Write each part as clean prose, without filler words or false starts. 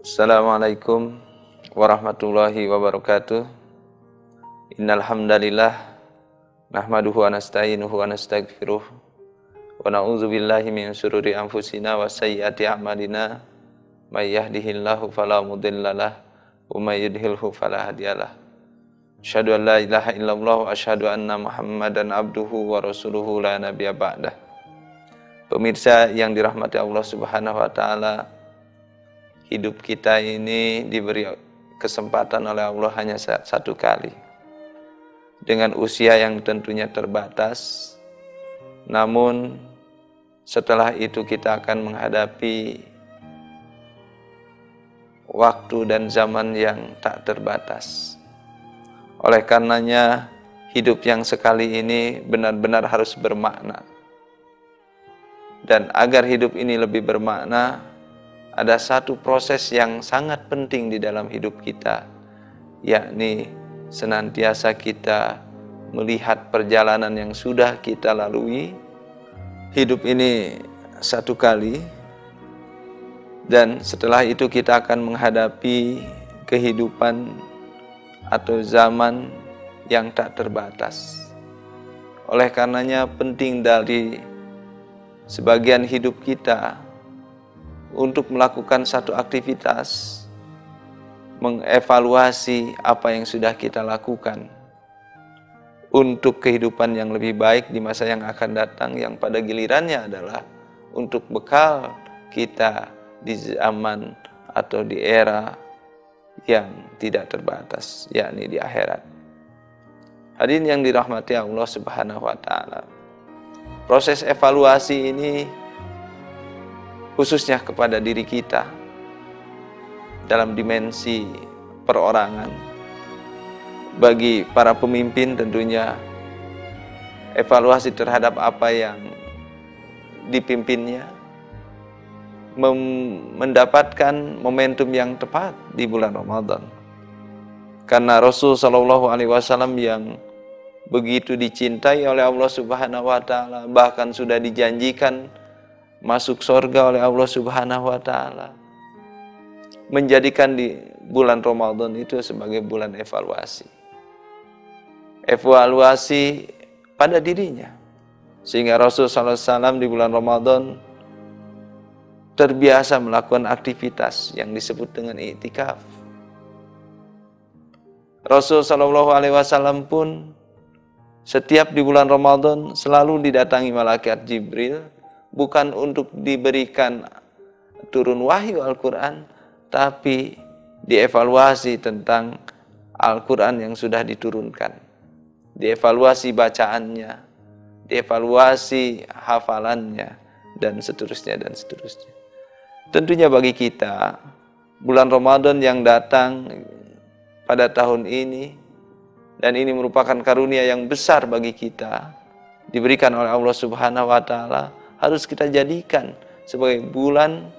Assalamualaikum warahmatullahi wabarakatuh. Innal hamdalillah nahmaduhu wa nasta'inuhu wa nastaghfiruh wa na'udzu billahi min syururi anfusina wa sayyiati a'malina may yahdihillahu fala mudhillalah wa may yudhlilhu fala hadiyalah. Asyhadu an la ilaha illallah wa asyhadu anna Muhammadan abduhu wa rasuluhu la nabiyya ba'dah. Pemirsa yang dirahmati Allah Subhanahu wa taala, hidup kita ini diberi kesempatan oleh Allah hanya satu kali. Dengan usia yang tentunya terbatas, namun setelah itu kita akan menghadapi waktu dan zaman yang tak terbatas. Oleh karenanya, hidup yang sekali ini benar-benar harus bermakna. Dan agar hidup ini lebih bermakna, ada satu proses yang sangat penting di dalam hidup kita, yakni senantiasa kita melihat perjalanan yang sudah kita lalui. Hidup ini satu kali, dan setelah itu kita akan menghadapi kehidupan atau zaman yang tak terbatas. Oleh karenanya penting dari sebagian hidup kita untuk melakukan satu aktivitas, mengevaluasi apa yang sudah kita lakukan untuk kehidupan yang lebih baik di masa yang akan datang, yang pada gilirannya adalah untuk bekal kita di zaman atau di era yang tidak terbatas, yakni di akhirat. Hadirin yang dirahmati Allah Subhanahu wa taala, proses evaluasi ini khususnya kepada diri kita dalam dimensi perorangan. Bagi para pemimpin tentunya evaluasi terhadap apa yang dipimpinnya, mendapatkan momentum yang tepat di bulan Ramadan. Karena Rasul Shallallahu Alaihi Wasallam yang begitu dicintai oleh Allah Subhanahu Wa Taala, bahkan sudah dijanjikan masuk surga oleh Allah Subhanahu Wa Taala, menjadikan di bulan Ramadan itu sebagai bulan evaluasi pada dirinya, sehingga Rasul Sallallahu Alaihi Wasallam di bulan Ramadan terbiasa melakukan aktivitas yang disebut dengan i'tikaf. Rasul Sallallahu Alaihi Wasallam pun setiap di bulan Ramadan selalu didatangi malaikat Jibril, bukan untuk diberikan turun wahyu Al-Quran, tapi dievaluasi tentang Al-Quran yang sudah diturunkan, dievaluasi bacaannya, dievaluasi hafalannya, dan seterusnya dan seterusnya. Tentunya bagi kita, bulan Ramadan yang datang pada tahun ini, dan ini merupakan karunia yang besar bagi kita, diberikan oleh Allah Subhanahu wa taala, harus kita jadikan sebagai bulan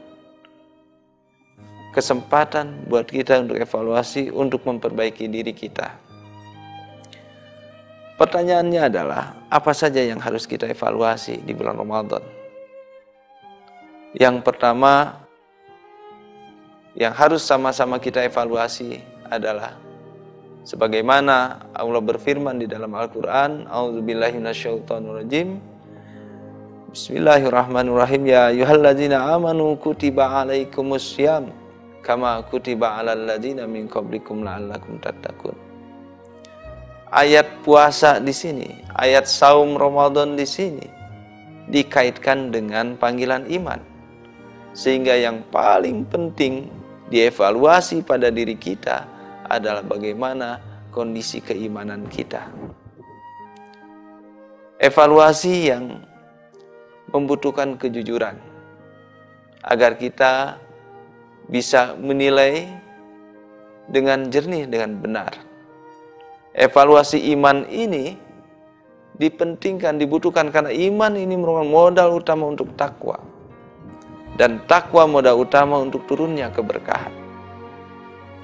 kesempatan buat kita untuk evaluasi, untuk memperbaiki diri kita. Pertanyaannya adalah, apa saja yang harus kita evaluasi di bulan Ramadan? Yang pertama yang harus sama-sama kita evaluasi adalah sebagaimana Allah berfirman di dalam Al-Quran, A'udzubillahi minasyaitonirrajim, Bismillahirrahmanirrahim, ya ayyuhalladzina amanu kutiba alaikumussyam kama kutiba alal ladzina min qablikum la'allakum tattaqun. Ayat puasa di sini, ayat saum Ramadan di sini dikaitkan dengan panggilan iman, sehingga yang paling penting dievaluasi pada diri kita adalah bagaimana kondisi keimanan kita. Evaluasi yang membutuhkan kejujuran agar kita bisa menilai dengan jernih, dengan benar. Evaluasi iman ini dipentingkan, dibutuhkan karena iman ini merupakan modal utama untuk takwa, dan takwa modal utama untuk turunnya keberkahan.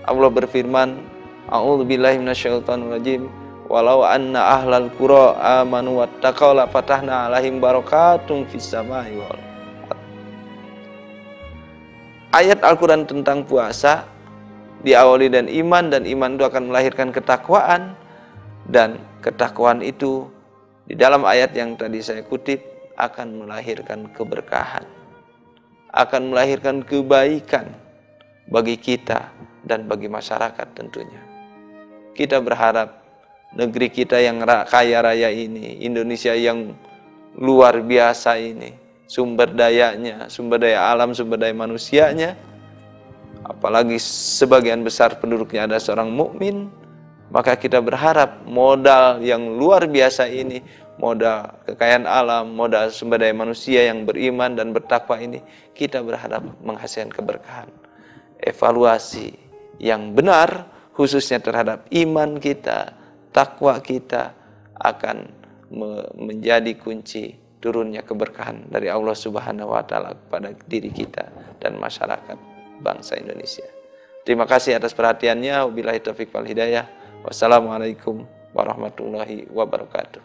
Allah berfirman, A'udzubillahi minasyaitonirrajim, walau anna ahlal qura amanu wattaqaw la fatahna alaihim barakatum fis samai wal ardh. ayat Al-Quran tentang puasa diawali dan iman itu akan melahirkan ketakwaan, dan ketakwaan itu di dalam ayat yang tadi saya kutip akan melahirkan keberkahan, akan melahirkan kebaikan bagi kita dan bagi masyarakat tentunya. Kita berharap negeri kita yang kaya raya ini, Indonesia yang luar biasa ini, sumber dayanya, sumber daya alam, sumber daya manusianya, apalagi sebagian besar penduduknya ada seorang mukmin, maka kita berharap modal yang luar biasa ini, modal kekayaan alam, modal sumber daya manusia yang beriman dan bertakwa ini, kita berharap menghasilkan keberkahan. Evaluasi yang benar khususnya terhadap iman kita, takwa kita akan menjadi kunci turunnya keberkahan dari Allah Subhanahu wa taala kepada diri kita dan masyarakat bangsa Indonesia. Terima kasih atas perhatiannya. Wabillahi taufiq wal hidayah. Wassalamualaikum warahmatullahi wabarakatuh.